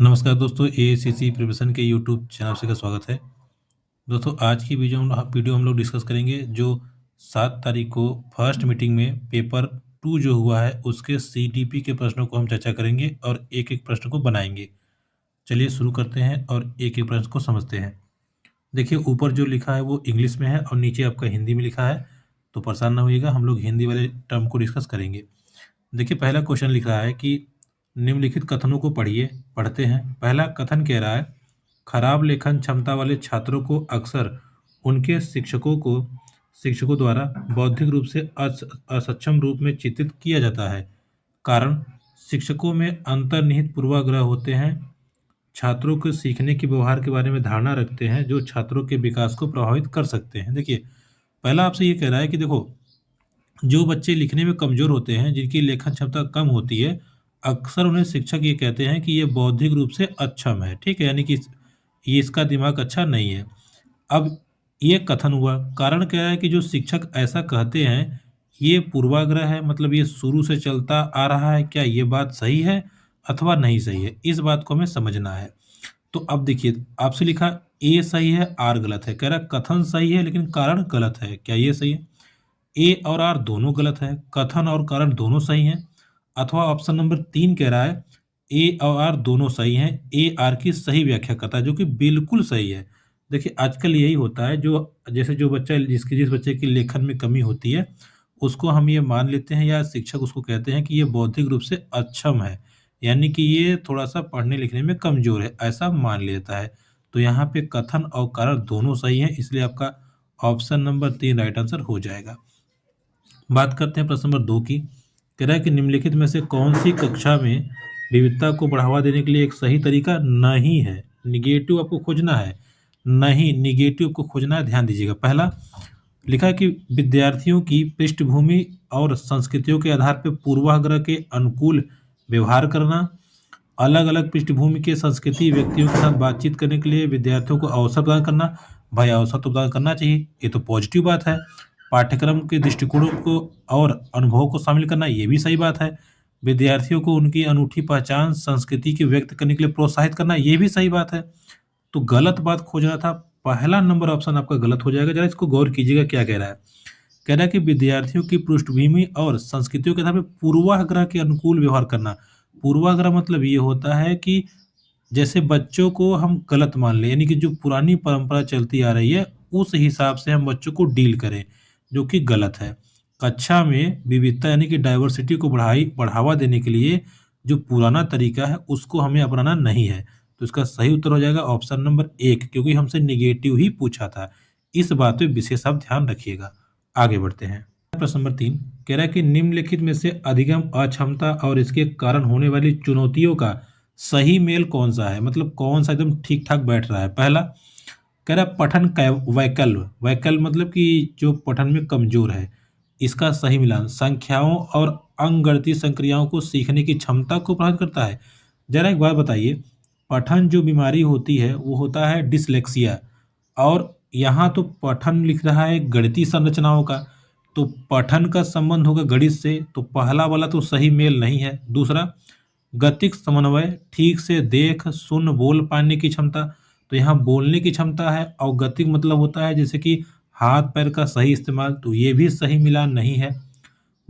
नमस्कार दोस्तों, AICC preparation के यूट्यूब चैनल से का स्वागत है। दोस्तों, आज की वीडियो हम लोग डिस्कस करेंगे जो 7 तारीख को फर्स्ट मीटिंग में पेपर 2 जो हुआ है उसके सीडीपी के प्रश्नों को हम चर्चा करेंगे और एक-एक प्रश्न को बनाएंगे। चलिए शुरू करते हैं और एक-एक प्रश्न को समझते हैं। देखिए, ऊपर जो लिखा है वो इंग्लिश में है और नीचे आपका हिंदी में लिखा है, तो परेशान ना होइएगा, हम लोग हिंदी वाले टर्म को डिस्कस करेंगे। देखिए, पहला क्वेश्चन लिख रहा है कि निम्नलिखित कथनों को पढ़ते हैं। पहला कथन कह रहा है, खराब लेखन क्षमता वाले छात्रों को अक्सर उनके शिक्षकों द्वारा बौद्धिक रूप से असक्षम रूप में चित्रित किया जाता है। कारण, शिक्षकों में अंतर्निहित पूर्वाग्रह होते हैं, छात्रों के सीखने के व्यवहार के बारे में धारणा रखते हैं जो छात्रों के विकास को प्रभावित कर सकते हैं। देखिए, पहला आपसे ये कह रहा है कि देखो, जो बच्चे लिखने में कमज़ोर होते हैं, जिनकी लेखन क्षमता कम होती है, अक्सर उन्हें शिक्षक ये कहते हैं कि ये बौद्धिक रूप से अक्षम है, ठीक है? यानी कि ये इसका दिमाग अच्छा नहीं है। अब ये कथन हुआ, कारण क्या है कि जो शिक्षक ऐसा कहते हैं, ये पूर्वाग्रह है, मतलब ये शुरू से चलता आ रहा है, क्या ये बात सही है अथवा नहीं सही है? इस बात को हमें समझना है। तो अब देखिए, आपसे लिखा ए सही है, आर गलत है। कह रहा है कथन सही है लेकिन कारण गलत है, क्या ये सही है? ए और आर दोनों गलत है, कथन और कारण दोनों सही हैं। अथवा ऑप्शन नंबर 3 कह रहा है ए और आर दोनों सही हैं, ए आर की सही व्याख्या करता है, जो कि बिल्कुल सही है। देखिए, आजकल यही होता है, जो जैसे जो बच्चा जिस बच्चे की लेखन में कमी होती है, उसको हम ये मान लेते हैं या शिक्षक उसको कहते हैं कि ये बौद्धिक रूप से अक्षम है, यानी कि ये थोड़ा-सा पढ़ने लिखने में कमज़ोर है, ऐसा मान लेता है। तो यहाँ पे कथन और कारण दोनों सही हैं, इसलिए आपका ऑप्शन नंबर 3 राइट आंसर हो जाएगा। बात करते हैं प्रश्न नंबर 2 की। कह रहा है कि निम्नलिखित में से कौन-सी कक्षा में विविधता को बढ़ावा देने के लिए एक सही तरीका नहीं है? नेगेटिव आपको खोजना है। नहीं, नेगेटिव को खोजना है, ध्यान दीजिएगा। पहला लिखा है कि विद्यार्थियों की पृष्ठभूमि और संस्कृतियों के आधार पर पूर्वाग्रह के अनुकूल व्यवहार करना, अलग-अलग पृष्ठभूमि के संस्कृति व्यक्तियों के साथ बातचीत करने के लिए विद्यार्थियों को अवसर प्रदान करना। भाई, अवसर तो प्रदान करना चाहिए, ये तो पॉजिटिव बात है। पाठ्यक्रम के दृष्टिकोणों को और अनुभवों को शामिल करना, ये भी सही बात है। विद्यार्थियों को उनकी अनूठी पहचान, संस्कृति को व्यक्त करने के लिए प्रोत्साहित करना, ये भी सही बात है। तो गलत बात खोजना था, पहला नंबर ऑप्शन आपका गलत हो जाएगा। ज़रा इसको गौर कीजिएगा क्या कह रहा है। कह रहा है कि विद्यार्थियों की पृष्ठभूमि और संस्कृतियों के आधार पर पूर्वाग्रह के अनुकूल व्यवहार करना। पूर्वाग्रह मतलब ये होता है कि जैसे बच्चों को हम गलत मान लें, यानी कि जो पुरानी परंपरा चलती आ रही है, उस हिसाब से हम बच्चों को डील करें, जो कि गलत है। कक्षा में विविधता यानी कि डाइवर्सिटी को बढ़ावा देने के लिए जो पुराना तरीका है, उसको हमें अपनाना नहीं है। तो इसका सही उत्तर हो जाएगा ऑप्शन नंबर 1, क्योंकि हमसे नेगेटिव ही पूछा था। इस बात पे विशेष आप ध्यान रखिएगा। आगे बढ़ते हैं। प्रश्न नंबर 3 कह रहा है कि निम्नलिखित में से अधिगम अक्षमता और इसके कारण होने वाली चुनौतियों का सही मेल कौन-सा है? मतलब कौन-सा एकदम ठीक-ठाक बैठ रहा है? पहला कह रहा है पठन कै वैकल्य, वैकल्य मतलब कि जो पठन में कमज़ोर है, इसका सही मिलान संख्याओं और अंकगणितीय संक्रियाओं को सीखने की क्षमता को प्रभावित करता है। ज़रा एक बात बताइए, पठन जो बीमारी होती है, वो होता है डिस्लेक्सिया, और यहाँ तो पठन लिख रहा है गणितीय संरचनाओं का, तो पठन का संबंध होगा गणित से, तो पहला वाला तो सही मेल नहीं है। दूसरा, गतिक समन्वय, ठीक से देख, सुन, बोल पाने की क्षमता, तो यहाँ बोलने की क्षमता है, और गतिक मतलब होता है जैसे कि हाथ-पैर का सही इस्तेमाल, तो ये भी सही मिलान नहीं है।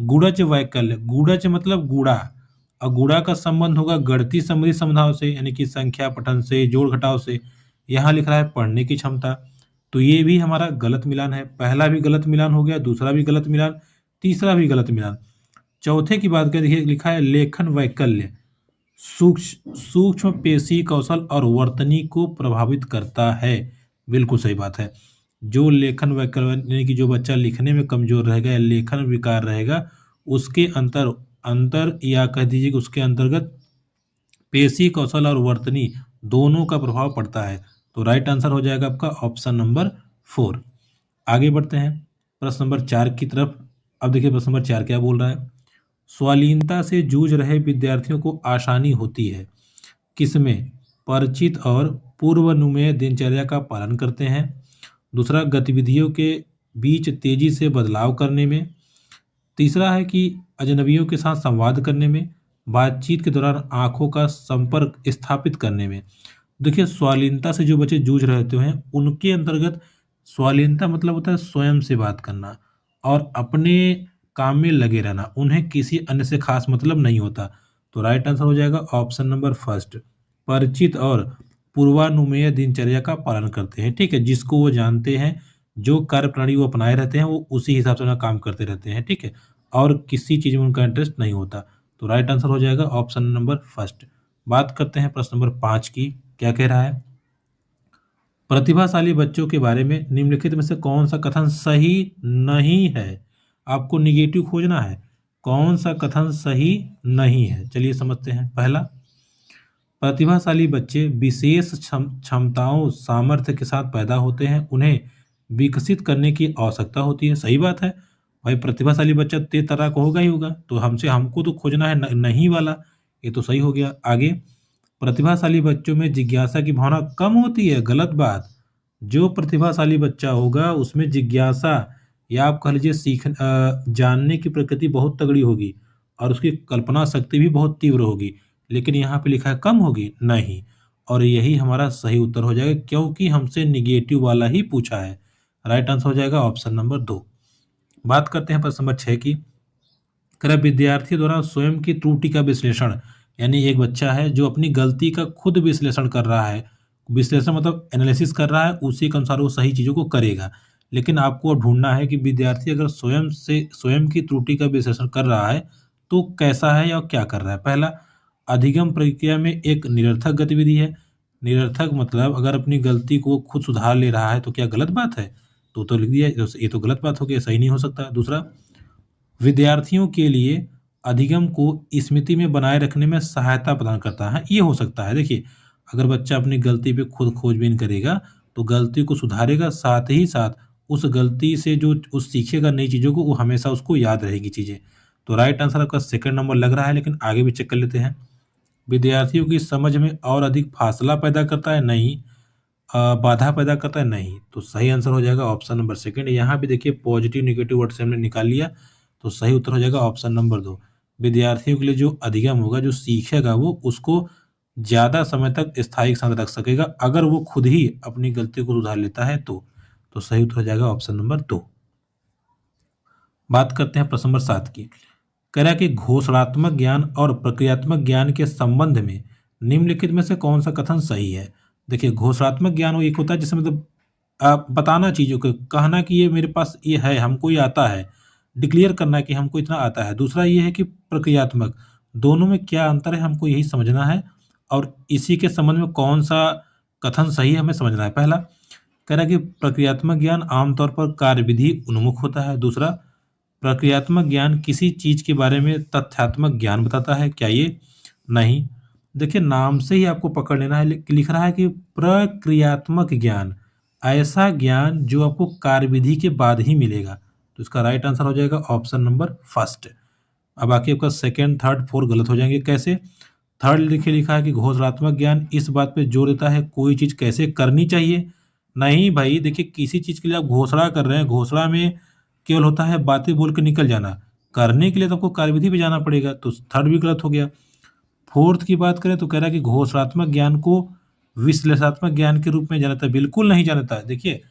गुणज वैकल्य, गुणज मतलब गुणा, और गुणा का संबंध होगा गणितीय संबंधी समझाव से, यानी कि संख्या पठन से, जोड़-घटाव से। यहाँ लिख रहा है पढ़ने की क्षमता, तो ये भी हमारा गलत मिलान है। पहला भी गलत मिलान हो गया, दूसरा भी गलत मिलान, तीसरा भी गलत मिलान। चौथे की बात करें, देखिए लिखा है लेखन वैकल्य, सूक्ष्म पेशी कौशल और वर्तनी को प्रभावित करता है। बिल्कुल सही बात है। जो लेखन वैकल्य यानी कि जो बच्चा लिखने में कमज़ोर रहेगा या लेखन विकार रहेगा, उसके अंतर अंतर या कह दीजिए कि उसके अंतर्गत पेशी कौशल और वर्तनी दोनों का प्रभाव पड़ता है। तो राइट आंसर हो जाएगा आपका ऑप्शन नंबर 4। आगे बढ़ते हैं प्रश्न नंबर 4 की तरफ। अब देखिए प्रश्न नंबर 4 क्या बोल रहा है। स्वालीनता से जूझ रहे विद्यार्थियों को आसानी होती है किसमें? परिचित और पूर्वानुमेय दिनचर्या का पालन करते हैं। दूसरा, गतिविधियों के बीच तेजी से बदलाव करने में। तीसरा है कि अजनबियों के साथ संवाद करने में। बातचीत के दौरान आंखों का संपर्क स्थापित करने में। देखिए, स्वालीनता से जो बच्चे जूझ रहे होते हैं उनके अंतर्गत स्वालीनता मतलब होता है स्वयं से बात करना और अपने काम में लगे रहना, उन्हें किसी अन्य से खास मतलब नहीं होता। तो राइट आंसर हो जाएगा ऑप्शन नंबर फर्स्ट, परिचित और पूर्वानुमेय दिनचर्या का पालन करते हैं। ठीक है, जिसको वो जानते हैं, जो कार्यप्रणाली वो अपनाए रहते हैं, वो उसी हिसाब से अपना काम करते रहते हैं। ठीक है, और किसी चीज में उनका इंटरेस्ट नहीं होता। तो राइट आंसर हो जाएगा ऑप्शन नंबर फर्स्ट। बात करते हैं प्रश्न नंबर 5 की। क्या कह रहा है? प्रतिभाशाली बच्चों के बारे में निम्नलिखित में से कौन सा कथन सही नहीं है? आपको निगेटिव खोजना है। कौन सा कथन सही नहीं है? चलिए समझते हैं। पहला, प्रतिभाशाली बच्चे विशेष क्षमताओं सामर्थ्य के साथ पैदा होते हैं, उन्हें विकसित करने की आवश्यकता होती है। सही बात है भाई, प्रतिभाशाली बच्चा तेज तर्राक होगा ही होगा, तो हमको तो खोजना है नहीं वाला। ये तो सही हो गया। आगे, प्रतिभाशाली बच्चों में जिज्ञासा की भावना कम होती है। गलत बात। जो प्रतिभाशाली बच्चा होगा उसमें जिज्ञासा या आप कह लीजिए जानने की प्रकृति बहुत तगड़ी होगी और उसकी कल्पना शक्ति भी बहुत तीव्र होगी। लेकिन यहाँ पे लिखा है कम होगी, नहीं। और यही हमारा सही उत्तर हो जाएगा, क्योंकि हमसे निगेटिव वाला ही पूछा है। राइट आंसर हो जाएगा ऑप्शन नंबर 2। बात करते हैं प्रश्न नंबर 6 की। कह विद्यार्थी द्वारा स्वयं की त्रुटि का विश्लेषण, यानी एक बच्चा है जो अपनी गलती का खुद विश्लेषण कर रहा है। विश्लेषण मतलब एनालिसिस कर रहा है, उसी के अनुसार वो सही चीज़ों को करेगा। लेकिन आपको अब ढूंढना है कि विद्यार्थी अगर स्वयं की त्रुटि का विश्लेषण कर रहा है तो कैसा है या क्या कर रहा है। पहला, अधिगम प्रक्रिया में एक निरर्थक गतिविधि है। निरर्थक मतलब अगर अपनी गलती को खुद सुधार ले रहा है तो क्या गलत बात है? तो लिख दिया, ये तो गलत बात हो गई, सही नहीं हो सकता। दूसरा, विद्यार्थियों के लिए अधिगम को स्मृति में बनाए रखने में सहायता प्रदान करता है। ये हो सकता है। देखिए, अगर बच्चा अपनी गलती पे खुद खोजबीन करेगा तो गलती को सुधारेगा, साथ ही साथ उस गलती से जो उस सीखेगा नई चीज़ों को, वो हमेशा उसको याद रहेगी चीज़ें। तो राइट आंसर आपका सेकंड नंबर लग रहा है, लेकिन आगे भी चेक कर लेते हैं। विद्यार्थियों की समझ में और अधिक फासला पैदा करता है, नहीं। बाधा पैदा करता है, नहीं। तो सही आंसर हो जाएगा ऑप्शन नंबर सेकंड। यहाँ भी देखिए पॉजिटिव निगेटिव वर्ड से हमने निकाल लिया, तो सही उत्तर हो जाएगा ऑप्शन नंबर 2। विद्यार्थियों के लिए जो अधिगम होगा, जो सीखेगा, वो उसको ज़्यादा समय तक स्थायी के साथ रख सकेगा अगर वो खुद ही अपनी गलती को सुधार लेता है तो सही उत्तर हो जाएगा ऑप्शन नंबर 2। बात करते हैं प्रश्न नंबर 7 की। कह रहा है कि घोषणात्मक ज्ञान और प्रक्रियात्मक ज्ञान के संबंध में निम्नलिखित में से कौन सा कथन सही है? देखिए, घोषणात्मक ज्ञान वो एक होता है जिसमें मतलब आप बताना चीज़ों को, कहना कि ये मेरे पास ये है, हमको ये आता है, डिक्लेयर करना कि हमको इतना आता है। दूसरा ये है कि प्रक्रियात्मक, दोनों में क्या अंतर है हमको यही समझना है और इसी के संबंध में कौन सा कथन सही है हमें समझना है। पहला, कह रहा है कि प्रक्रियात्मक ज्ञान आमतौर पर कार्यविधि उन्मुख होता है। दूसरा, प्रक्रियात्मक ज्ञान किसी चीज के बारे में तथ्यात्मक ज्ञान बताता है। क्या ये? नहीं। देखिए, नाम से ही आपको पकड़ लेना है, लिख रहा है कि प्रक्रियात्मक ज्ञान, ऐसा ज्ञान जो आपको कार्यविधि के बाद ही मिलेगा। तो इसका राइट आंसर हो जाएगा ऑप्शन नंबर फर्स्ट। अब बाकी आपका सेकेंड थर्ड फोर्थ गलत हो जाएंगे। कैसे? थर्ड लिखा है कि घोषणात्मक ज्ञान इस बात पे जोर देता है कोई चीज कैसे करनी चाहिए। नहीं भाई, देखिए किसी चीज के लिए आप घोषणा कर रहे हैं, घोषणा में केवल होता है बातें बोल के निकल जाना, करने के लिए तो आपको कार्यविधि पे जाना पड़ेगा। तो थर्ड भी गलत हो गया। फोर्थ की बात करें तो कह रहा है कि घोषणात्मक ज्ञान को विश्लेषणात्मक ज्ञान के रूप में जानता है। बिल्कुल नहीं जानता है। देखिए,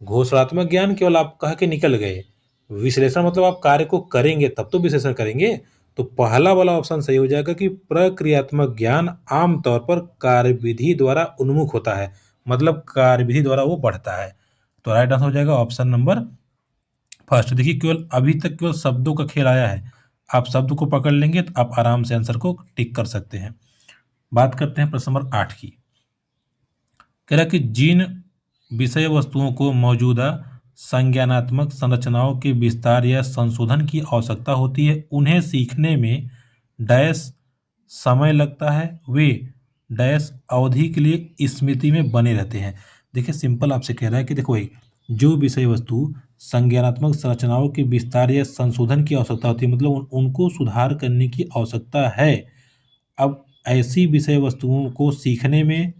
घोषणात्मक ज्ञान केवल आप कह के निकल गए, विश्लेषण मतलब आप कार्य को करेंगे तब तो विश्लेषण करेंगे। तो पहला वाला ऑप्शन सही हो जाएगा कि प्रक्रियात्मक ज्ञान आमतौर पर कार्यविधि द्वारा उन्मुख होता है, मतलब कार्यविधि द्वारा वो बढ़ता है। तो राइट आंसर हो जाएगा ऑप्शन नंबर फर्स्ट। देखिए, केवल अभी तक केवल शब्दों का खेल आया है, आप शब्द को पकड़ लेंगे तो आप आराम से आंसर को टिक कर सकते हैं। बात करते हैं प्रश्न नंबर 8 की। कह रहा कि जिन विषय वस्तुओं को मौजूदा संज्ञानात्मक संरचनाओं के विस्तार या संशोधन की आवश्यकता होती है, उन्हें सीखने में डैश समय लगता है, वे डैश अवधि के लिए स्मृति में बने रहते हैं। देखिए, सिंपल आपसे कह रहा है कि देखो भाई, जो विषय वस्तु संज्ञानात्मक संरचनाओं के विस्तार या संशोधन की आवश्यकता होती है, मतलब उनको सुधार करने की आवश्यकता है। अब ऐसी विषय वस्तुओं को सीखने में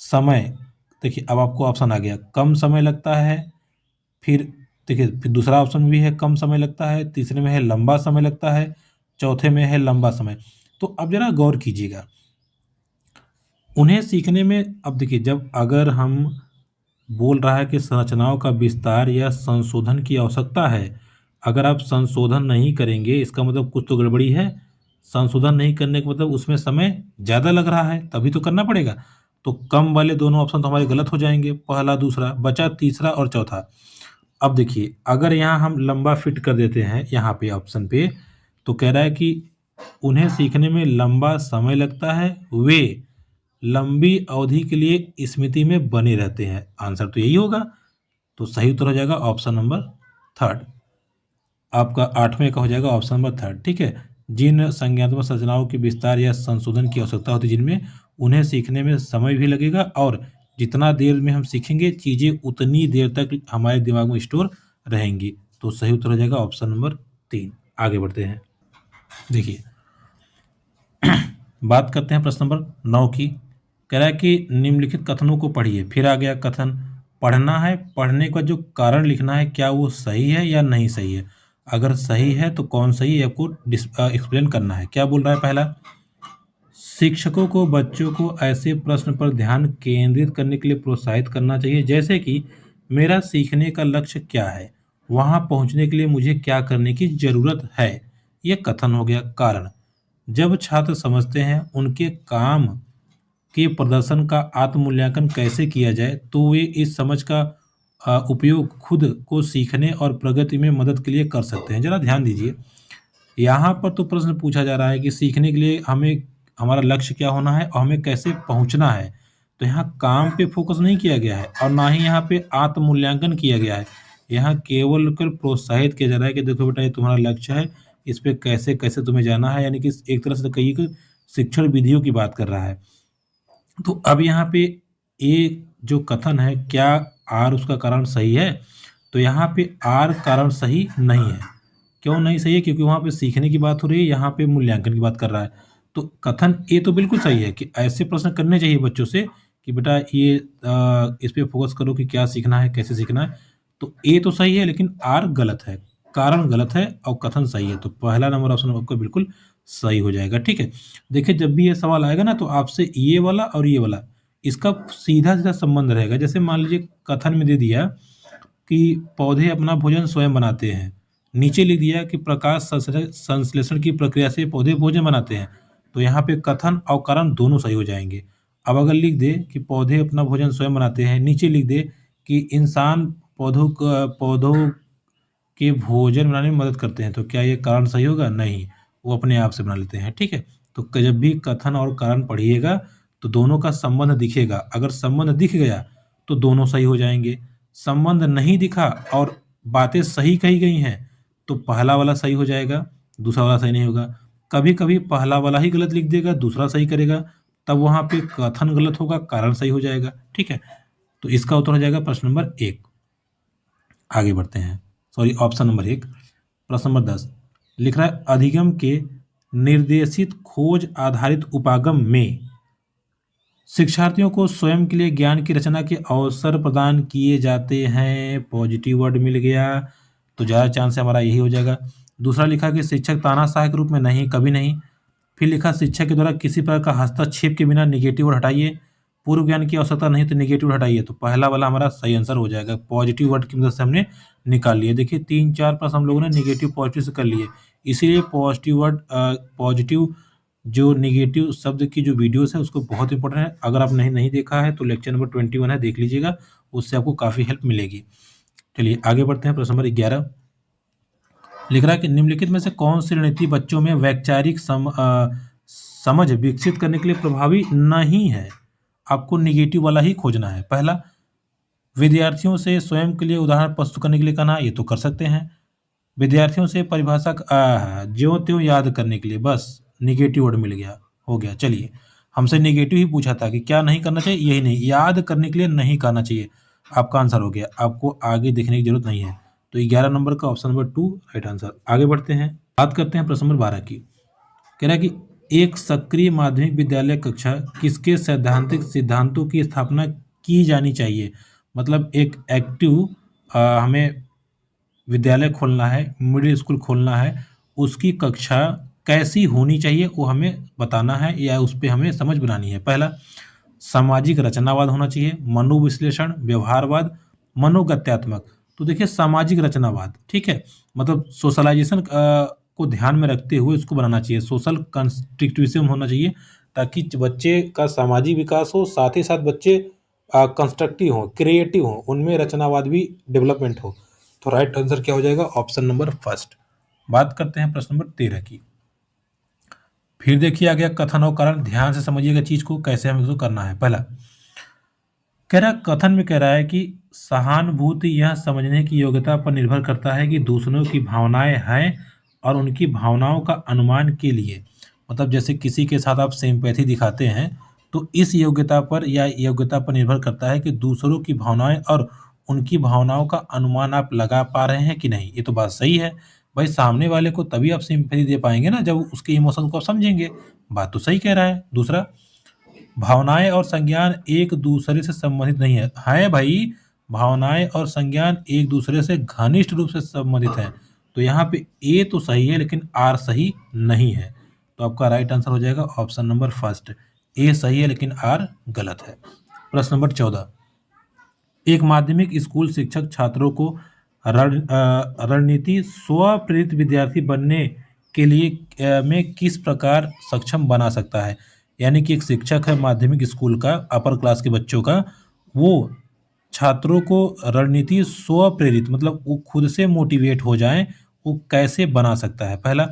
समय, देखिए अब आपको ऑप्शन आ गया, कम समय लगता है। फिर देखिए, फिर दूसरा ऑप्शन भी है कम समय लगता है, तीसरे में है लंबा समय लगता है, चौथे में है लंबा समय। तो अब जरा गौर कीजिएगा, उन्हें सीखने में, अब देखिए जब अगर हम बोल रहा है कि संरचनाओं का विस्तार या संशोधन की आवश्यकता है, अगर आप संशोधन नहीं करेंगे इसका मतलब कुछ तो गड़बड़ी है। संशोधन नहीं करने का मतलब उसमें समय ज़्यादा लग रहा है, तभी तो करना पड़ेगा। तो कम वाले दोनों ऑप्शन तो हमारे गलत हो जाएंगे, पहला दूसरा, बचा तीसरा और चौथा। अब देखिए अगर यहाँ हम लंबा फिट कर देते हैं यहाँ पे ऑप्शन पे, तो कह रहा है कि उन्हें सीखने में लंबा समय लगता है, वे लंबी अवधि के लिए स्मृति में बने रहते हैं। आंसर तो यही होगा। तो सही उत्तर हो जाएगा ऑप्शन नंबर थर्ड। आपका 8वें का हो जाएगा ऑप्शन नंबर थर्ड। ठीक है, जिन संज्ञानात्मक संरचनाओं के विस्तार या संशोधन की आवश्यकता होती है, जिनमें उन्हें सीखने में समय भी लगेगा और जितना देर में हम सीखेंगे चीज़ें उतनी देर तक हमारे दिमाग में स्टोर रहेंगी। तो सही उत्तर हो जाएगा ऑप्शन नंबर 3। आगे बढ़ते हैं। देखिए बात करते हैं प्रश्न नंबर 9 की। कह रहा है कि निम्नलिखित कथनों को पढ़िए। फिर आ गया कथन, पढ़ना है, पढ़ने का जो कारण लिखना है क्या वो सही है या नहीं सही है। अगर सही है तो कौन सही है आपको एक्सप्लेन करना है। क्या बोल रहा है, पहला, शिक्षकों को बच्चों को ऐसे प्रश्न पर ध्यान केंद्रित करने के लिए प्रोत्साहित करना चाहिए जैसे कि मेरा सीखने का लक्ष्य क्या है, वहां पहुंचने के लिए मुझे क्या करने की जरूरत है। यह कथन हो गया। कारण, जब छात्र समझते हैं उनके काम के प्रदर्शन का आत्म-मूल्यांकन कैसे किया जाए, तो वे इस समझ का उपयोग खुद को सीखने और प्रगति में मदद के लिए कर सकते हैं। ज़रा ध्यान दीजिए, यहाँ पर तो प्रश्न पूछा जा रहा है कि सीखने के लिए हमें हमारा लक्ष्य क्या होना है और हमें कैसे पहुँचना है। तो यहाँ काम पे फ़ोकस नहीं किया गया है और ना ही यहाँ पे आत्म-मूल्यांकन किया गया है। यहाँ केवल प्रोत्साहित किया जा रहा है कि देखो बेटा ये तुम्हारा लक्ष्य है, इस पे कैसे-कैसे तुम्हें जाना है, यानी कि एक तरह से कहिए कि शिक्षण विधियों की बात कर रहा है। तो अब यहाँ पे ये जो कथन है, क्या आर उसका कारण सही है? तो यहाँ पे आर कारण सही नहीं है। क्यों नहीं सही है? क्योंकि वहाँ पे सीखने की बात हो रही है, यहाँ पे मूल्यांकन की बात कर रहा है। तो कथन ए तो बिल्कुल सही है कि ऐसे प्रश्न करने चाहिए बच्चों से कि बेटा ये इस पे फोकस करो कि क्या सीखना है, कैसे सीखना है। तो ए तो सही है लेकिन आर गलत है, कारण गलत है और कथन सही है। तो पहला नंबर ऑप्शन आपका बिल्कुल सही हो जाएगा। ठीक है, देखिए जब भी ये सवाल आएगा ना तो आपसे ये वाला और ये वाला इसका सीधा-सीधा संबंध रहेगा। जैसे मान लीजिए कथन में दे दिया कि पौधे अपना भोजन स्वयं बनाते हैं, नीचे लिख दिया कि प्रकाश संश्लेषण की प्रक्रिया से पौधे भोजन बनाते हैं, तो यहाँ पे कथन और कारण दोनों सही हो जाएँगे। अब अगर लिख दे कि पौधे अपना भोजन स्वयं बनाते हैं, नीचे लिख दे कि इंसान पौधों के भोजन बनाने में मदद करते हैं, तो क्या ये कारण सही होगा? नहीं, वो अपने आप से बना लेते हैं। ठीक है, तो जब भी कथन और कारण पढ़िएगा तो दोनों का संबंध दिखेगा। अगर संबंध दिख गया तो दोनों सही हो जाएंगे, संबंध नहीं दिखा और बातें सही कही गई हैं तो पहला वाला सही हो जाएगा, दूसरा वाला सही नहीं होगा। कभी कभी पहला वाला ही गलत लिख देगा, दूसरा सही करेगा, तब वहाँ पे कथन गलत होगा, कारण सही हो जाएगा। ठीक है, तो इसका उत्तर हो जाएगा प्रश्न नंबर 1। आगे बढ़ते हैं, सॉरी ऑप्शन नंबर 1। प्रश्न नंबर 10 लिख रहा है, अधिगम के निर्देशित खोज आधारित उपागम में शिक्षार्थियों को स्वयं के लिए ज्ञान की रचना के अवसर प्रदान किए जाते हैं। पॉजिटिव वर्ड मिल गया तो ज़्यादा चांस है हमारा यही हो जाएगा। दूसरा लिखा कि शिक्षक तानाशाह के रूप में नहीं, कभी नहीं। फिर लिखा शिक्षक के द्वारा किसी प्रकार का हस्तक्षेप के बिना निगेटिव वर्ड हटाइए। पूर्व ज्ञान की आवश्यकता नहीं तो निगेटिव हटाइए। तो पहला वाला हमारा सही आंसर हो जाएगा, पॉजिटिव वर्ड की मदद से हमने निकाल लिए। देखिए 3-4 प्रश्न हम लोगों ने निगेटिव पॉजिटिव से कर लिए, इसीलिए पॉजिटिव वर्ड पॉजिटिव जो निगेटिव शब्द की जो वीडियोस है उसको बहुत इंपॉर्टेंट है। अगर आप नहीं देखा है तो लेक्चर नंबर 21 है, देख लीजिएगा, उससे आपको काफ़ी हेल्प मिलेगी। चलिए आगे बढ़ते हैं। प्रश्न नंबर 11 लिख रहा है कि निम्नलिखित में से कौन सी रणनीति बच्चों में वैचारिक समझ विकसित करने के लिए प्रभावी नहीं है। आपको निगेटिव वाला ही खोजना है। पहला, विद्यार्थियों से स्वयं के लिए उदाहरण प्रस्तुत करने के लिए कहना, ये तो कर सकते हैं। विद्यार्थियों से परिभाषा ज्यों त्यों याद करने के लिए, बस निगेटिव वर्ड मिल गया, हो गया। चलिए हमसे निगेटिव ही पूछा था कि क्या नहीं करना चाहिए, यही नहीं, याद करने के लिए नहीं करना चाहिए। आपका आंसर हो गया, आपको आगे देखने की जरूरत नहीं है। तो 11 नंबर का ऑप्शन नंबर 2 राइट आंसर। आगे बढ़ते हैं, बात करते हैं प्रश्न नंबर 12 की। कह रहा है कि एक सक्रिय माध्यमिक विद्यालय कक्षा किसके सैद्धांतिक सिद्धांतों की स्थापना की जानी चाहिए। मतलब एक एक्टिव हमें विद्यालय खोलना है, मिडिल स्कूल खोलना है, उसकी कक्षा कैसी होनी चाहिए वो हमें बताना है या उस पे हमें समझ बनानी है। पहला, सामाजिक रचनावाद होना चाहिए, मनोविश्लेषण, व्यवहारवाद, मनोगत्यात्मक। तो देखिए सामाजिक रचनावाद, ठीक है, मतलब सोशलाइजेशन को ध्यान में रखते हुए इसको बनाना चाहिए। सोशल कंस्ट्रक्टिविज्म होना चाहिए ताकि बच्चे का सामाजिक विकास हो, साथ ही साथ बच्चे कंस्ट्रक्टिव हो, क्रिएटिव हो, उनमें रचनावाद भी डेवलपमेंट हो। तो राइट आंसर क्या हो जाएगा? Option number first. बात करते हैं प्रश्न नंबर 13 की। फिर देखिए आ गया कथन और कारण। ध्यान से समझिएगा चीज को, कैसे हमें इसको करना है। पहला कह रहा, कथन में कह रहा है कि सहानुभूति यह समझने की योग्यता पर निर्भर करता है कि दूसरों की भावनाएं हैं और उनकी भावनाओं का अनुमान के लिए, मतलब जैसे किसी के साथ आप सिंपैथी दिखाते हैं तो इस योग्यता पर या योग्यता पर निर्भर करता है कि दूसरों की भावनाएं और उनकी भावनाओं का अनुमान आप लगा पा रहे हैं कि नहीं। ये तो बात सही है भाई, सामने वाले को तभी आप सिंपैथी दे पाएंगे ना जब उसके इमोशन को आप समझेंगे। बात तो सही कह रहा है। दूसरा, भावनाएं और संज्ञान एक दूसरे से संबंधित नहीं है भाई, भावनाएं और संज्ञान एक दूसरे से घनिष्ठ रूप से संबंधित हैं। तो यहाँ पे ए तो सही है लेकिन आर सही नहीं है। तो आपका राइट आंसर हो जाएगा ऑप्शन नंबर फर्स्ट, ए सही है लेकिन आर गलत है। प्रश्न नंबर 14, एक माध्यमिक स्कूल शिक्षक छात्रों को रणनीति स्वप्रेरित विद्यार्थी बनने के लिए में किस प्रकार सक्षम बना सकता है। यानी कि एक शिक्षक है माध्यमिक स्कूल का, अपर क्लास के बच्चों का, वो छात्रों को रणनीति स्वप्रेरित मतलब वो खुद से मोटिवेट हो जाएं, वो कैसे बना सकता है। पहला,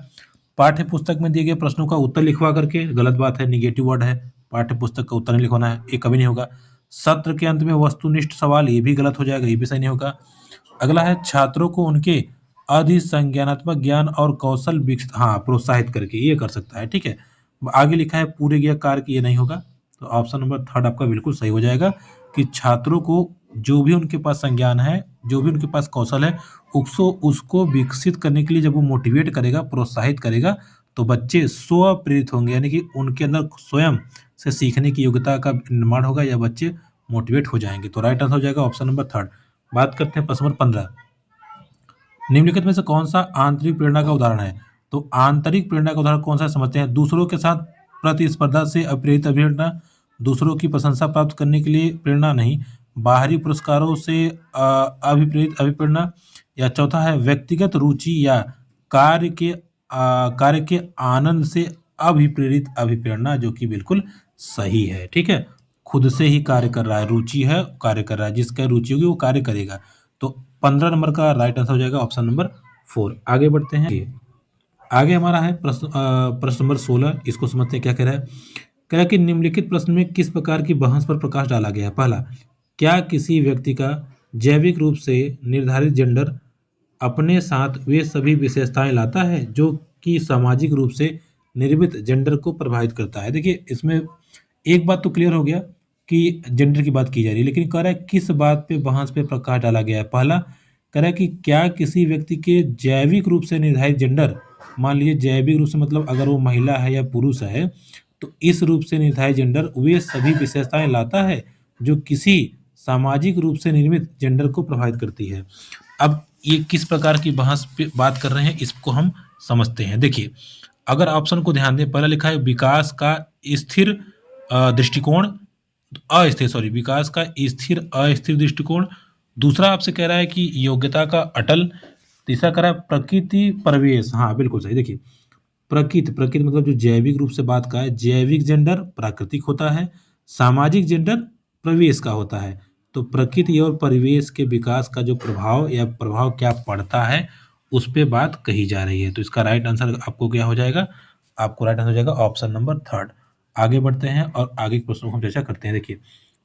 पाठ्य पुस्तक में दिए गए प्रश्नों का उत्तर लिखवा करके। गलत बात है, निगेटिव वर्ड है, पाठ्य पुस्तक का उत्तर नहीं लिखवाना है, ये कभी नहीं होगा। सत्र के अंत में वस्तुनिष्ठ सवाल, ये भी गलत हो जाएगा, ये भी सही नहीं होगा। अगला है छात्रों को उनके अधिसंज्ञानात्मक ज्ञान और कौशल विकसित, हाँ, प्रोत्साहित करके, ये कर सकता है, ठीक है। आगे लिखा है पूरे गया कार्य, ये नहीं होगा। तो ऑप्शन नंबर थर्ड आपका बिल्कुल सही हो जाएगा कि छात्रों को जो भी उनके पास संज्ञान है, जो भी उनके पास कौशल है, उसको विकसित करने के लिए जब वो मोटिवेट करेगा, प्रोत्साहित करेगा, तो बच्चे स्व प्रेरित होंगे, यानी कि उनके अंदर स्वयं से सीखने की योग्यता का निर्माण होगा या बच्चे मोटिवेट हो जाएंगे। तो राइट आंसर हो जाएगा ऑप्शन नंबर थर्ड। बात करते हैं प्रश्न नंबर 15, निम्नलिखित में से कौन सा आंतरिक प्रेरणा का उदाहरण है। तो आंतरिक प्रेरणा का उदाहरण कौन सा समझते हैं। दूसरों के साथ प्रतिस्पर्धा से प्रेरित अभिप्रेरणा, दूसरों की प्रशंसा प्राप्त करने के लिए प्रेरणा नहीं, बाहरी पुरस्कारों से अभिप्रेरित अभिप्रेरणा, या चौथा है व्यक्तिगत रुचि या कार्य के आनंद से अभिप्रेरित अभिप्रेरणा, जो कि बिल्कुल सही है, ठीक है। खुद से ही कार्य कर रहा है, रुचि है, कार्य कर रहा है, जिसका रुचि होगी वो कार्य करेगा। तो 15 नंबर का राइट आंसर हो जाएगा ऑप्शन नंबर 4। आगे बढ़ते हैं, आगे हमारा है प्रश्न नंबर 16। इसको समझते हैं क्या कह रहा है। कह रहा है कि निम्नलिखित प्रश्न में किस प्रकार की बहस पर प्रकाश डाला गया है। पहला, क्या किसी व्यक्ति का जैविक रूप से निर्धारित जेंडर अपने साथ वे सभी विशेषताएं लाता है जो कि सामाजिक रूप से निर्मित जेंडर को प्रभावित करता है। देखिए इसमें एक बात तो क्लियर हो गया कि जेंडर की बात की जा रही है, लेकिन कह रहा है किस बात पे बहस पे प्रकाश डाला गया है। पहला कह रहा है कि क्या किसी व्यक्ति के जैविक रूप से निर्धारित जेंडर, मान लीजिए जैविक रूप से मतलब अगर वो महिला है या पुरुष है, तो इस रूप से निर्धारित जेंडर वे सभी विशेषताएं लाता है जो किसी सामाजिक रूप से निर्मित जेंडर को प्रभावित करती है। अब ये किस प्रकार की बहस पे बात कर रहे हैं इसको हम समझते हैं। देखिए अगर ऑप्शन को ध्यान दें, पहला लिखा है विकास का स्थिर दृष्टिकोण, विकास का स्थिर अस्थिर दृष्टिकोण। दूसरा आपसे कह रहा है कि योग्यता का अटल। तीसरा कह रहा है प्रकृति प्रवेश, हाँ बिल्कुल सही। देखिए प्रकृति मतलब जो जैविक रूप से बात का है, जैविक जेंडर प्राकृतिक होता है, सामाजिक जेंडर प्रवेश का होता है। तो प्रकृति और परिवेश के विकास का जो प्रभाव या प्रभाव क्या पड़ता है उस पे बात कही जा रही है। तो इसका राइट आंसर आपको क्या हो जाएगा, आपको राइट आंसर हो जाएगा ऑप्शन नंबर थर्ड। आगे बढ़ते हैं और आगे के प्रश्नों को हम चर्चा करते हैं। देखिए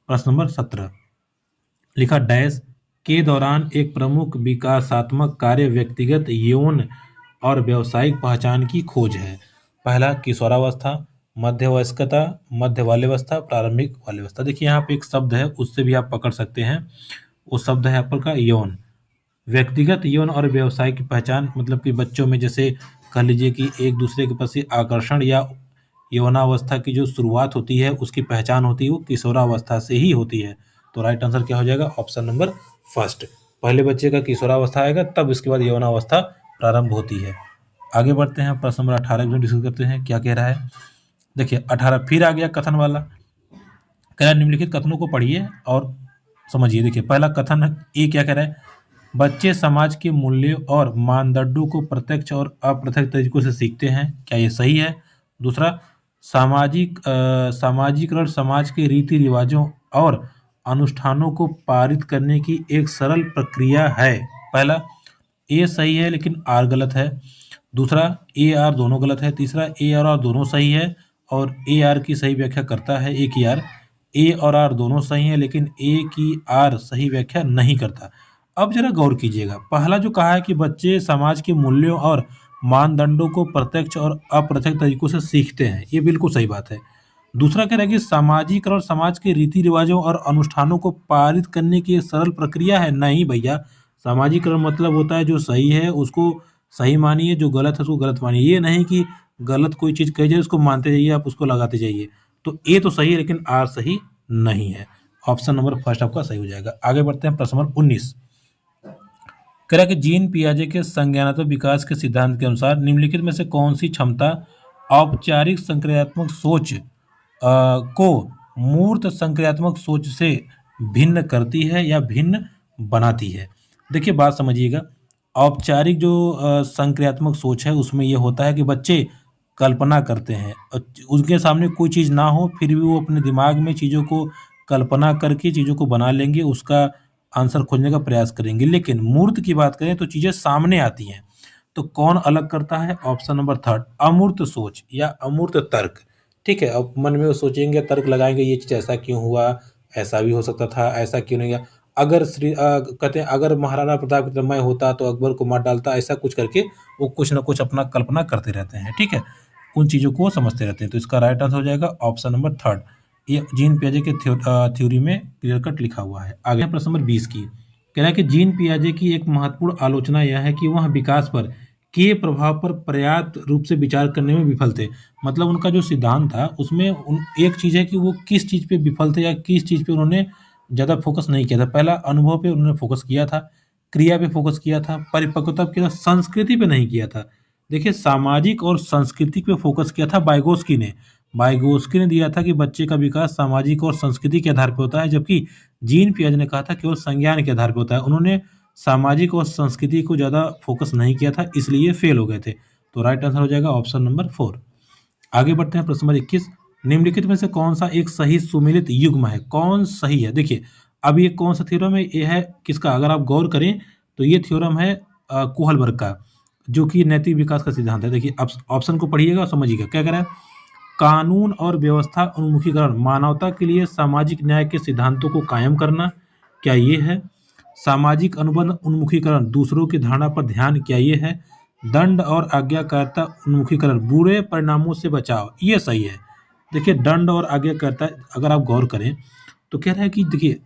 प्रश्न नंबर 17 लिखा, डैश के दौरान एक प्रमुख विकासात्मक कार्य व्यक्तिगत यौन और व्यावसायिक पहचान की खोज है। पहला किशोरावस्था, मध्यवयस्कता, मध्य बाल्यावस्था, प्रारंभिक बाल्यावस्था। देखिए यहाँ पे एक शब्द है उससे भी आप पकड़ सकते हैं, वो शब्द है आपका यौन। व्यक्तिगत यौन और व्यवसाय की पहचान मतलब कि बच्चों में जैसे कह लीजिए कि एक दूसरे के प्रति आकर्षण या यौनावस्था की जो शुरुआत होती है उसकी पहचान होती है वो किशोरावस्था से ही होती है। तो राइट आंसर क्या हो जाएगा, ऑप्शन नंबर फर्स्ट। पहले बच्चे का किशोरावस्था आएगा तब इसके बाद यौनावस्था प्रारंभ होती है। आगे बढ़ते हैं, प्रश्न नंबर 18 को डिस्कस करते हैं, क्या कह रहा है। देखिए 18 फिर आ गया कथन वाला, कह रहा है निम्नलिखित कथनों को पढ़िए और समझिए। देखिए पहला कथन ये क्या कह रहा है, बच्चे समाज के मूल्यों और मानदंडों को प्रत्यक्ष और अप्रत्यक्ष तरीकों से सीखते हैं, क्या ये सही है। दूसरा, सामाजिकरण समाज के रीति रिवाजों और अनुष्ठानों को पारित करने की एक सरल प्रक्रिया है। पहला ए सही है लेकिन आर गलत है। दूसरा, ए आर दोनों गलत है। तीसरा, ए और आर दोनों सही है और ए आर की सही व्याख्या करता है ए की आर। ए और आर दोनों सही है लेकिन ए की आर सही व्याख्या नहीं करता। अब जरा गौर कीजिएगा, पहला जो कहा है कि बच्चे समाज के मूल्यों और मानदंडों को प्रत्यक्ष और अप्रत्यक्ष तरीकों से सीखते हैं, ये बिल्कुल सही बात है। दूसरा कह रहा है कि सामाजिकरण समाज के रीति रिवाजों और अनुष्ठानों को पारित करने की एक सरल प्रक्रिया है। नहीं भैया, सामाजिकरण मतलब होता है जो सही है उसको सही मानिए, जो गलत है उसको गलत मानिए। ये नहीं कि गलत कोई चीज़ कही जाए उसको मानते जाइए, आप उसको लगाते जाइए। तो ए तो सही है लेकिन आर सही नहीं है। ऑप्शन नंबर फर्स्ट आपका सही हो जाएगा। आगे बढ़ते हैं, प्रश्न नंबर 19 कह रहा है कि जीन पियाजे के संज्ञानात्मक विकास के सिद्धांत के अनुसार निम्नलिखित में से कौन सी क्षमता औपचारिक संक्रियात्मक सोच को मूर्त संक्रियात्मक सोच से भिन्न करती है या भिन्न बनाती है। देखिए बात समझिएगा, औपचारिक जो संक्रियात्मक सोच है उसमें ये होता है कि बच्चे कल्पना करते हैं, उनके सामने कोई चीज़ ना हो फिर भी वो अपने दिमाग में चीज़ों को कल्पना करके चीज़ों को बना लेंगे, उसका आंसर खोजने का प्रयास करेंगे। लेकिन मूर्त की बात करें तो चीज़ें सामने आती हैं। तो कौन अलग करता है? ऑप्शन नंबर थर्ड, अमूर्त सोच या अमूर्त तर्क। ठीक है, अब मन में वो सोचेंगे, तर्क लगाएंगे, ये चीज़ ऐसा क्यों हुआ, ऐसा भी हो सकता था, ऐसा क्यों नहीं हुआ। अगर कहते हैं अगर महाराणा प्रताप की समय होता तो अकबर को मार डालता, ऐसा कुछ करके वो कुछ ना कुछ अपना कल्पना करते रहते हैं। ठीक है, उन चीज़ों को समझते रहते हैं। तो इसका राइट आंसर हो जाएगा ऑप्शन नंबर थर्ड। ये जीन पियाजे के थ्योरी में क्लियर कट लिखा हुआ है। आगे प्रश्न नंबर 20 की कह रहा है कि जीन पियाजे की एक महत्वपूर्ण आलोचना यह है कि वह विकास पर के प्रभाव पर पर्याप्त रूप से विचार करने में विफल थे। मतलब उनका जो सिद्धांत था उसमें एक चीज़ है कि वो किस चीज़ पे विफल थे या किस चीज़ पे उन्होंने ज़्यादा फोकस नहीं किया था। पहला, अनुभव पे उन्होंने फोकस किया था, क्रिया पे फोकस किया था, परिपक्वता पे किया था, संस्कृति पे नहीं किया था। देखिए सामाजिक और सांस्कृतिक पे फोकस किया था बाइगोस्की ने। बाइगोस्की ने दिया था कि बच्चे का विकास सामाजिक और संस्कृति के आधार पर होता है, जबकि जीन पियाजे ने कहा था केवल संज्ञान के आधार पर होता है। उन्होंने सामाजिक और संस्कृति को ज़्यादा फोकस नहीं किया था, इसलिए फेल हो गए थे। तो राइट आंसर हो जाएगा ऑप्शन नंबर 4। आगे बढ़ते हैं, प्रश्न नंबर 21 निम्नलिखित में से कौन सा एक सही सुमेलित युग्म है? कौन सही है? देखिए अब ये कौन सा थ्योरम है, ये है किसका? अगर आप गौर करें तो ये थ्योरम है कोहलबर्ग का, जो कि नैतिक विकास का सिद्धांत है। देखिए ऑप्शन को पढ़िएगा और समझिएगा क्या कह रहा है। कानून और व्यवस्था उन्मुखीकरण मानवता के लिए सामाजिक न्याय के सिद्धांतों को कायम करना, क्या ये है। सामाजिक अनुबंध उन्मुखीकरण दूसरों की धारणा पर ध्यान, क्या ये है। दंड और आज्ञाकारिता उन्मुखीकरण बुरे परिणामों से बचाव, ये सही है। देखिए दंड और आज्ञाकारिता अगर आप गौर करें तो कह रहा है कि देखिए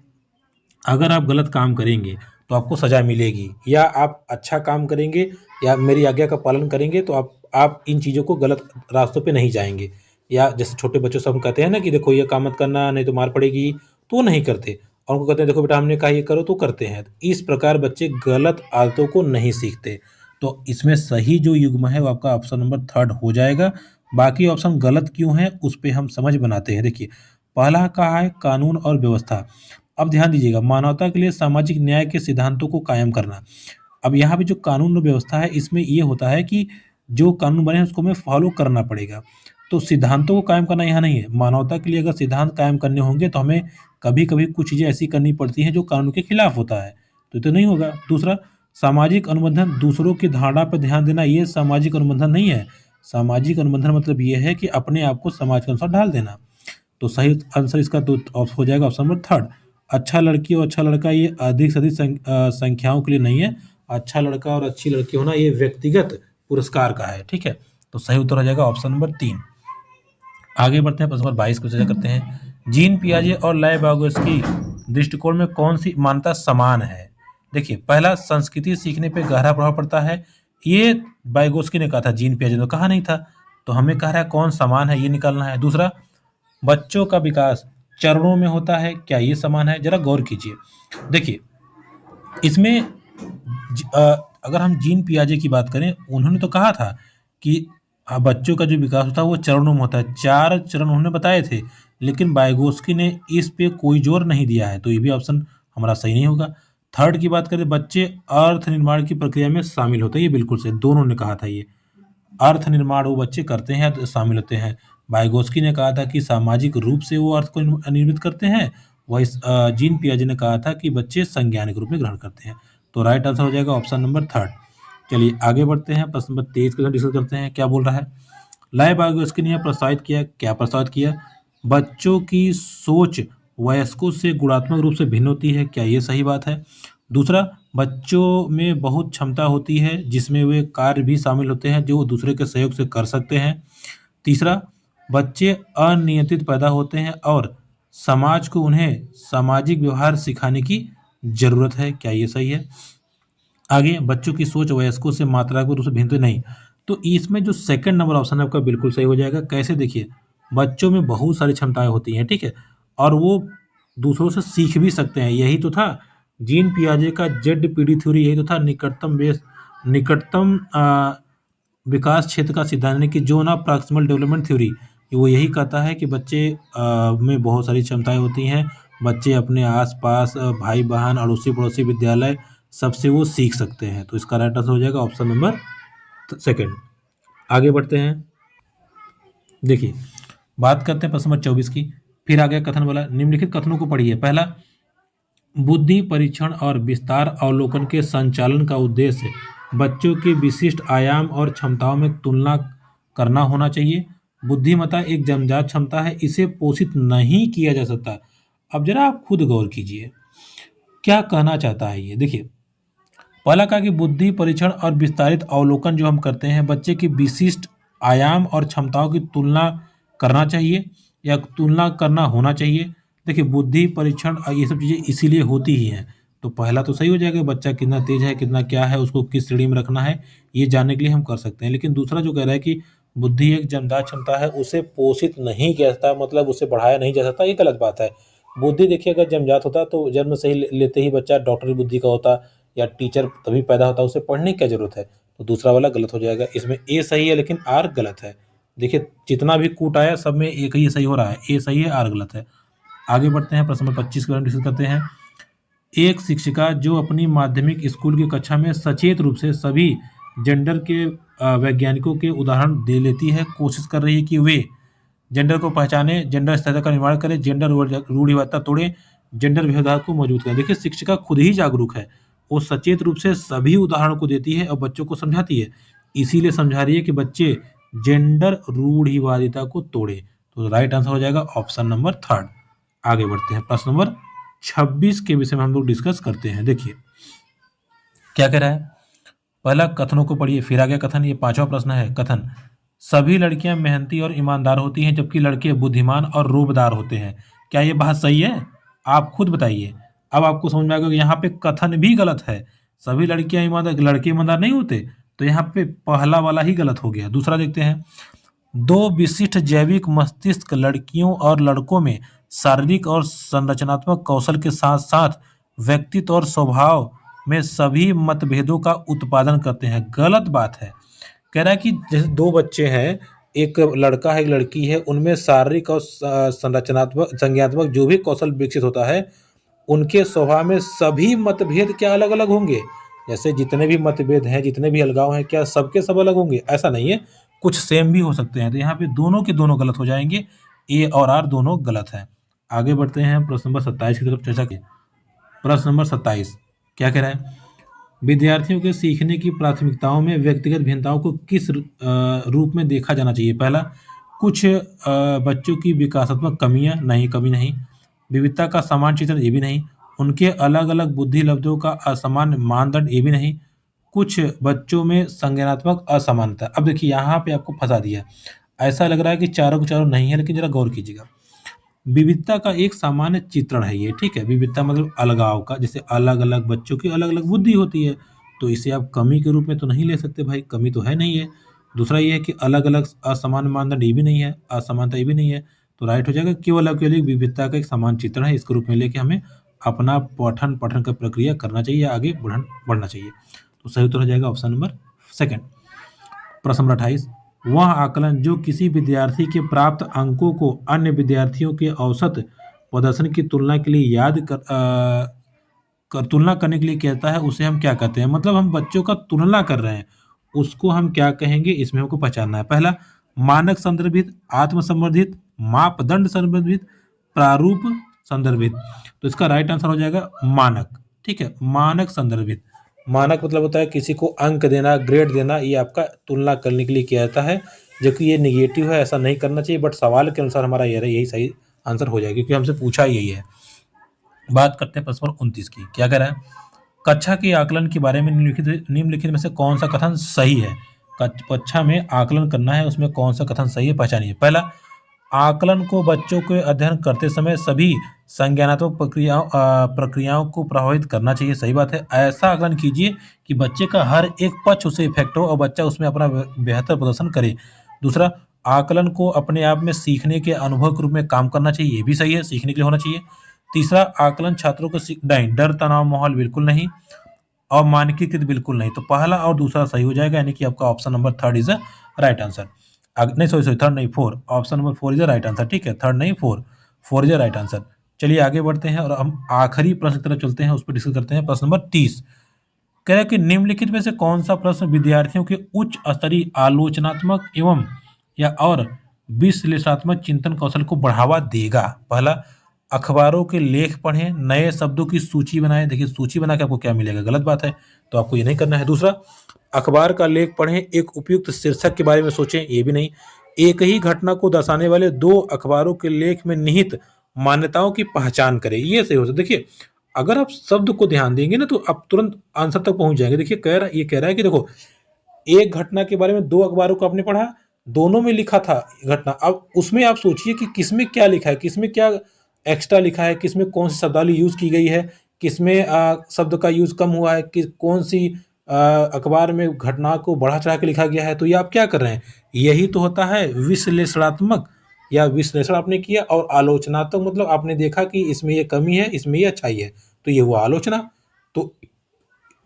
अगर आप गलत काम करेंगे तो आपको सजा मिलेगी, या आप अच्छा काम करेंगे या मेरी आज्ञा का पालन करेंगे तो आप इन चीज़ों को गलत रास्तों पे नहीं जाएंगे। या जैसे छोटे बच्चों से हम कहते हैं ना कि देखो ये काम मत करना नहीं तो मार पड़ेगी, तो वो नहीं करते, और उनको कहते हैं देखो बेटा हमने कहा ये करो तो करते हैं। इस प्रकार बच्चे गलत आदतों को नहीं सीखते। तो इसमें सही जो युग्म है वो आपका ऑप्शन नंबर थर्ड हो जाएगा। बाकी ऑप्शन गलत क्यों है उस पर हम समझ बनाते हैं। देखिए पहला कहा है कानून और व्यवस्था। अब ध्यान दीजिएगा, मानवता के लिए सामाजिक न्याय के सिद्धांतों को कायम करना। अब यहाँ पे जो कानून और व्यवस्था है इसमें ये होता है कि जो कानून बने हैं उसको हमें फॉलो करना पड़ेगा। तो सिद्धांतों को कायम करना यहाँ नहीं है। मानवता के लिए अगर सिद्धांत कायम करने होंगे तो हमें कभी कभी कुछ चीज़ें ऐसी करनी पड़ती हैं जो कानून के खिलाफ होता है, तो नहीं होगा। दूसरा, सामाजिक अनुबंधन दूसरों की धारणा पर ध्यान देना, ये सामाजिक अनुबंधन नहीं है। सामाजिक अनुबंधन मतलब ये है कि अपने आप को समाज के अनुसार ढाल देना। तो सही आंसर इसका तो हो जाएगा ऑप्शन नंबर थर्ड। अच्छा लड़की और अच्छा लड़का ये अधिक से अधिक संख्याओं के लिए नहीं है। अच्छा लड़का और अच्छी लड़की होना ये व्यक्तिगत पुरस्कार का है। ठीक है, तो सही उत्तर हो जाएगा ऑप्शन नंबर 3। आगे बढ़ते हैं, प्रश्न नंबर 22 को चर्चा करते हैं। जीन पियाजे और लय वागोस्की दृष्टिकोण में कौन सी मान्यता समान है? देखिए पहला, संस्कृति सीखने पे गहरा प्रभाव पड़ता है, ये वाइगोस्की ने कहा था, जीन पियाजे ने कहा नहीं था। तो हमें कह रहा है कौन समान है ये निकालना है। दूसरा, बच्चों का विकास चरणों में होता है, क्या ये समान है? जरा गौर कीजिए। देखिए इसमें अगर हम जीन पियाजे की बात करें, उन्होंने तो कहा था कि बच्चों का जो विकास होता है वो चरणों में होता है। 4 चरण उन्होंने बताए थे, लेकिन वाइगोत्स्की ने इस पे कोई जोर नहीं दिया है, तो ये भी ऑप्शन हमारा सही नहीं होगा। थर्ड की बात करें, बच्चे अर्थ निर्माण की प्रक्रिया में शामिल होते हैं, ये बिल्कुल सही, दोनों ने कहा था ये। अर्थ निर्माण वो बच्चे करते हैं, तो शामिल होते हैं। वाइगोत्स्की ने कहा था कि सामाजिक रूप से वो अर्थ को निर्मित करते हैं, वही जीन पियाजे ने कहा था कि बच्चे संज्ञानिक रूप में ग्रहण करते हैं। तो राइट आंसर हो जाएगा ऑप्शन नंबर थर्ड। चलिए आगे बढ़ते हैं, प्रश्न नंबर 23 के साथ डिस्कस करते हैं क्या बोल रहा है। लाए वाइगोत्स्की ने प्रस्तावित किया, क्या प्रस्तावित किया? बच्चों की सोच वयस्कों से गुणात्मक रूप से भिन्न होती है, क्या ये सही बात है? दूसरा, बच्चों में बहुत क्षमता होती है जिसमें वे कार्य भी शामिल होते हैं जो वो दूसरे के सहयोग से कर सकते हैं। तीसरा, बच्चे अनियंत्रित पैदा होते हैं और समाज को उन्हें सामाजिक व्यवहार सिखाने की जरूरत है, क्या ये सही है? आगे, बच्चों की सोच वयस्कों से मात्रात्मक रूप से भिन्न तो नहीं, तो इसमें जो सेकंड नंबर ऑप्शन है आपका बिल्कुल सही हो जाएगा। कैसे? देखिए, बच्चों में बहुत सारी क्षमताएं होती हैं, ठीक है, और वो दूसरों से सीख भी सकते हैं। यही तो था जीन पियाजे का जेड पीडी थ्योरी, यही तो था निकटतम विकास क्षेत्र का सिद्धांत, यानी कि zone of proximal development theory. वो यही कहता है कि बच्चे में बहुत सारी क्षमताएं होती हैं, बच्चे अपने आसपास भाई बहन अड़ोसी पड़ोसी विद्यालय सबसे वो सीख सकते हैं। तो इसका राइट आंसर हो जाएगा ऑप्शन नंबर सेकंड। आगे बढ़ते हैं, देखिए बात करते हैं प्रश्न नंबर 24 की। फिर आ गया कथन वाला, निम्नलिखित कथनों को पढ़िए। पहला, बुद्धि परीक्षण और विस्तार अवलोकन के संचालन का उद्देश्य बच्चों के विशिष्ट आयाम और क्षमताओं में तुलना करना होना चाहिए। बुद्धिमत्ता एक जन्मजात क्षमता है, इसे पोषित नहीं किया जा सकता। अब जरा आप खुद गौर कीजिए क्या कहना चाहता है ये। देखिए, पहला कहा कि बुद्धि परीक्षण और विस्तारित अवलोकन जो हम करते हैं, बच्चे की विशिष्ट आयाम और क्षमताओं की तुलना करना चाहिए या तुलना करना होना चाहिए। देखिए, बुद्धि परीक्षण ये सब चीज़ें इसीलिए होती ही हैं। तो पहला तो सही हो जाएगा, बच्चा कितना तेज है, कितना क्या है, उसको किस श्रेणी में रखना है, ये जानने के लिए हम कर सकते हैं। लेकिन दूसरा जो कह रहा है कि बुद्धि एक जन्मजात क्षमता है, उसे पोषित नहीं किया जाता, मतलब उसे बढ़ाया नहीं जा सकता, ये गलत बात है। बुद्धि देखिए, अगर जन्मजात होता तो जन्म से ही लेते ही बच्चा डॉक्टरी बुद्धि का होता या टीचर तभी पैदा होता, उसे पढ़ने की क्या जरूरत है। तो दूसरा वाला गलत हो जाएगा। इसमें ए सही है लेकिन आर गलत है। देखिए, जितना भी कूट आया सब में एक ही सही हो रहा है, ए सही है आर गलत है। आगे बढ़ते हैं, प्रश्न नंबर 25 के बारे में डिस्कस करते हैं। एक शिक्षिका जो अपनी माध्यमिक स्कूल की कक्षा में सचेत रूप से सभी जेंडर के वैज्ञानिकों के उदाहरण दे लेती है, कोशिश कर रही है कि वे जेंडर को पहचाने, जेंडर स्थिरता का निर्माण करें, जेंडर रूढ़िवादिता तोड़ें, जेंडर भेदभाव को मौजूद करें। देखिए, शिक्षिका खुद ही जागरूक है, वो सचेत रूप से सभी उदाहरणों को देती है और बच्चों को समझाती है। इसीलिए समझा रही है कि बच्चे जेंडर रूढ़िवादिता को तोड़े। तो राइट आंसर हो जाएगा ऑप्शन नंबर थर्ड। आगे बढ़ते हैं, प्रश्न नंबर 26 के विषय में हम लोग डिस्कस करते हैं। देखिए क्या कह रहा है, पहला कथनों को पढ़िए, फिर आ गया कथन। ये पांचवा प्रश्न है। कथन, सभी लड़कियां मेहनती और ईमानदार होती हैं जबकि लड़के बुद्धिमान और रोबदार होते हैं, क्या ये बात सही है? आप खुद बताइए। अब आपको समझ में आएगा कि यहाँ पे कथन भी गलत है। सभी लड़कियां ईमानदार, लड़के ईमानदार नहीं होते, तो यहाँ पे पहला वाला ही गलत हो गया। दूसरा देखते हैं, दो विशिष्ट जैविक मस्तिष्क लड़कियों और लड़कों में शारीरिक और संरचनात्मक कौशल के साथ साथ व्यक्तित्व और स्वभाव में सभी मतभेदों का उत्पादन करते हैं। गलत बात है। कह रहा है कि जैसे दो बच्चे हैं, एक लड़का है एक लड़की है, उनमें शारीरिक और संरचनात्मक संज्ञात्मक जो भी कौशल विकसित होता है, उनके स्वभाव में सभी मतभेद क्या अलग अलग होंगे? जैसे जितने भी मतभेद हैं, जितने भी अलगाव हैं, क्या सबके सब अलग होंगे? ऐसा नहीं है, कुछ सेम भी हो सकते हैं। तो यहाँ पे दोनों के दोनों गलत हो जाएंगे, ए और आर दोनों गलत हैं। आगे बढ़ते हैं, प्रश्न नंबर 27 की तरफ चर्चा की। प्रश्न नंबर 27 क्या कह रहा है, विद्यार्थियों के सीखने की प्राथमिकताओं में व्यक्तिगत भिन्नताओं को किस रूप में देखा जाना चाहिए? पहला, कुछ बच्चों की विकासात्मक कमियां, नहीं कमी नहीं। विविधता का समान चित्रण, ये भी नहीं। उनके अलग अलग बुद्धि लब्धों का असमान मानदंड, ये भी नहीं। कुछ बच्चों में संज्ञानात्मक असमानता। अब देखिए यहाँ पे आपको फंसा दिया, ऐसा लग रहा है कि चारों के चारों नहीं है, लेकिन जरा गौर कीजिएगा। विविधता का एक सामान्य चित्रण है ये, ठीक है। विविधता मतलब अलगाव का, जैसे अलग अलग बच्चों की अलग अलग बुद्धि होती है, तो इसे आप कमी के रूप में तो नहीं ले सकते भाई, कमी तो है नहीं है। दूसरा ये है कि अलग अलग असमान मानदंड, ये भी नहीं है, असमानता ये भी नहीं है। तो राइट हो जाएगा, केवल और केवल विविधता का एक समान चित्रण है, इसके रूप में लेके हमें अपना पठन का प्रक्रिया करना चाहिए, आगे बढ़ना चाहिए। तो सही उत्तर हो जाएगा ऑप्शन नंबर सेकंड। प्रश्न नंबर 28, वह आकलन जो किसी विद्यार्थी के प्राप्त अंकों को अन्य विद्यार्थियों के औसत प्रदर्शन की तुलना के लिए तुलना करने के लिए कहता है, उसे हम क्या कहते हैं? मतलब हम बच्चों का तुलना कर रहे हैं, उसको हम क्या कहेंगे, इसमें हमको पहचानना है। पहला, मानक संदर्भित, आत्म संवर्धित, मापदंड संदर्भित, प्रारूप संदर्भित। तो इसका राइट आंसर हो जाएगा मानक। ठीक है, मानक संदर्भित। मानक मतलब होता है किसी को अंक देना, ग्रेड देना, ये आपका तुलना करने के लिए किया जाता है, जबकि ये निगेटिव है, ऐसा नहीं करना चाहिए, बट सवाल के अनुसार हमारा यही सही आंसर हो जाएगा, क्योंकि हमसे पूछा यही है। बात करते हैं प्रश्न नंबर 29 की। क्या कह रहा है? कक्षा के आकलन के बारे में निम्नलिखित में से कौन सा कथन सही है? कक्षा में आकलन करना है, उसमें कौन सा कथन सही है, पहचानिए। पहला, आकलन को बच्चों के अध्ययन करते समय सभी संज्ञानात्मक प्रक्रियाओं को प्रभावित करना चाहिए। सही बात है। ऐसा आकलन कीजिए कि बच्चे का हर एक पक्ष उसे इफेक्ट हो और बच्चा उसमें अपना बेहतर प्रदर्शन करे। दूसरा, आकलन को अपने आप में सीखने के अनुभव के रूप में काम करना चाहिए। ये भी सही है, सीखने के लिए होना चाहिए। तीसरा, आकलन छात्रों को नहीं, डर तनाव माहौल बिल्कुल नहीं, और मानकीकृत बिल्कुल नहीं। तो पहला और दूसरा सही हो जाएगा, यानी कि आपका option number 3 is the right answer. नहीं सॉरी, थर्ड नहीं, 4, option number 4 is the right answer. ठीक है, थर्ड नहीं, 4 इज द राइट आंसर। चलिए आगे बढ़ते हैं और हम आखिरी प्रश्न की तरफ चलते हैं, उस पर डिस्कस करते हैं। प्रश्न नंबर 30 कह रहा है कि निम्नलिखित में से कौन सा प्रश्न विद्यार्थियों के उच्च स्तरीय आलोचनात्मक एवं या और विश्लेषणात्मक चिंतन कौशल को बढ़ावा देगा? पहला, अखबारों के लेख पढ़ें, नए शब्दों की सूची बनाएं। देखिए, सूची बना के आपको क्या मिलेगा? गलत बात है, तो आपको ये नहीं करना है। दूसरा, अखबार का लेख पढ़ें, एक उपयुक्त शीर्षक के बारे में सोचें। ये भी नहीं। एक ही घटना को दर्शाने वाले 2 अखबारों के लेख में निहित मान्यताओं की पहचान करें। ये सही हो सकता है। देखिए, अगर आप शब्द को ध्यान देंगे ना, तो आप तुरंत आंसर तक पहुंच जाएंगे। देखिए, ये कह रहा है कि देखो, एक घटना के बारे में 2 अखबारों को आपने पढ़ा, दोनों में लिखा था घटना। अब उसमें आप सोचिए कि किसमें क्या लिखा है, किसमें क्या एक्स्ट्रा लिखा है, किसमें कौन सी शब्दावली यूज की गई है, किसमें शब्द का यूज कम हुआ है, कौन सी अखबार में घटना को बढ़ा चढ़ा के लिखा गया है। तो ये आप क्या कर रहे हैं? यही तो होता है विश्लेषणात्मक, या विश्लेषण आपने किया, और आलोचनात्मक मतलब आपने देखा कि इसमें ये कमी है, इसमें ये अच्छाई है, तो ये हुआ आलोचना। तो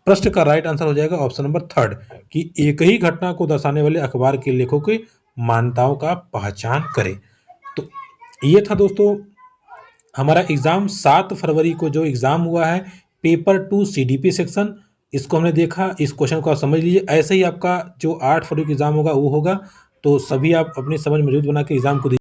प्रश्न का राइट आंसर हो जाएगा ऑप्शन नंबर 3 कि एक ही घटना को दर्शाने वाले अखबार के लेखों की मान्यताओं का पहचान करें। तो ये था दोस्तों हमारा एग्जाम 7 फरवरी को जो एग्जाम हुआ है, पेपर 2 CDP सेक्शन, इसको हमने देखा। इस क्वेश्चन को आप समझ लीजिए। ऐसे ही आपका जो 8 फरवरी का एग्जाम होगा वो होगा। तो सभी आप अपनी समझ मौजूद बना के एग्जाम को